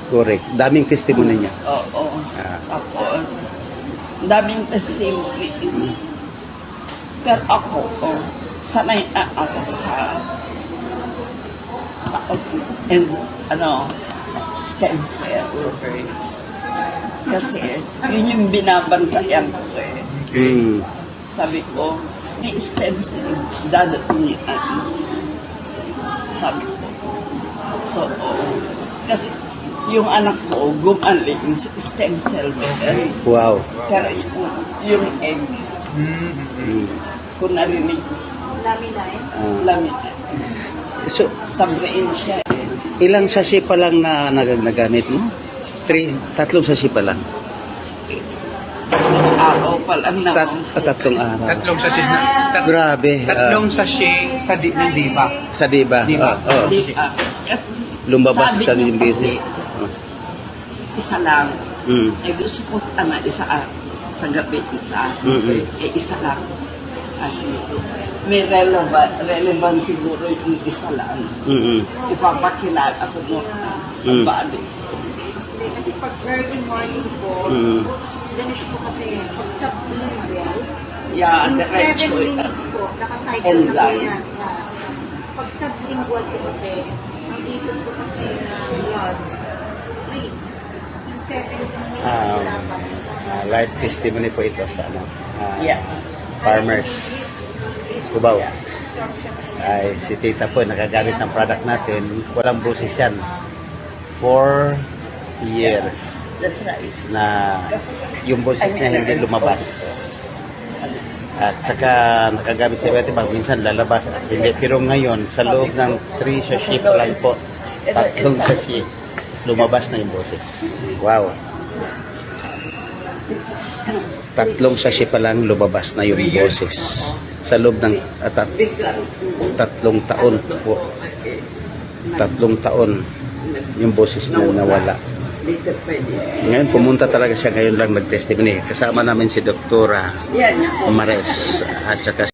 Correct. Daming testimony niya. Oo. Ah. Tapos, daming testimony. Pero ako, sanay na ako sa stem cell. Kasi, yun yung binabantayan ko eh. Mm. Sabi ko, may stem cell, dadating yan. Sabi ko. So, kasi yung anak ko, gumaling sa stem cell. Wow. Pero yung egg, kung narinig, laminate. So, Sa brain siya eh. ilang sachet pa lang na nagamit mo? 3 sachet pa lang. Araw pa lang na. Tatlong araw. Tatlong sachet na. Grabe. Tatlong sachet sa ng diva. Sa diba? Diba? Kasi Lumabas sabi ka niya yung busy. isa lang. Mm. Eh gusto ko isa sa gabi isa. Mm-mm. Eh isa lang. Kasi may relevant siguro yung isa lang. Mm-mm. Ipapakilala ko mo sa body. Kasi pag early morning po, Mm. ganito po kasi, pag sublingual, Yeah, in diretso 7 ito. minutes po, nakacycle na po Enzyme. yan. Pag sublingual po kasi, ang ikot po kasi ng drugs, 3. In 7 minutes dapat. Live testimony po ito sa Yeah. farmers Cubao. Ay, si Tita po nakagamit ng product natin. Walang boses yan. 4 years That's right. na yung boses niya hindi lumabas. At saka nakagamit sa iba't ibang minsan lalabas at hindi. Pero ngayon, sa loob ng 3 sachet pa lang po, 3 sachet, lumabas na yung boses. Wow. 3 sachet pa lang lumabas na yung boses. Sa loob ng 3 taon po. 3 taon yung boses na nawala. Ngayon pumunta talaga siya, ngayon lang nag-testimony. Kasama namin si Doktora Yan, yan. Mares at saka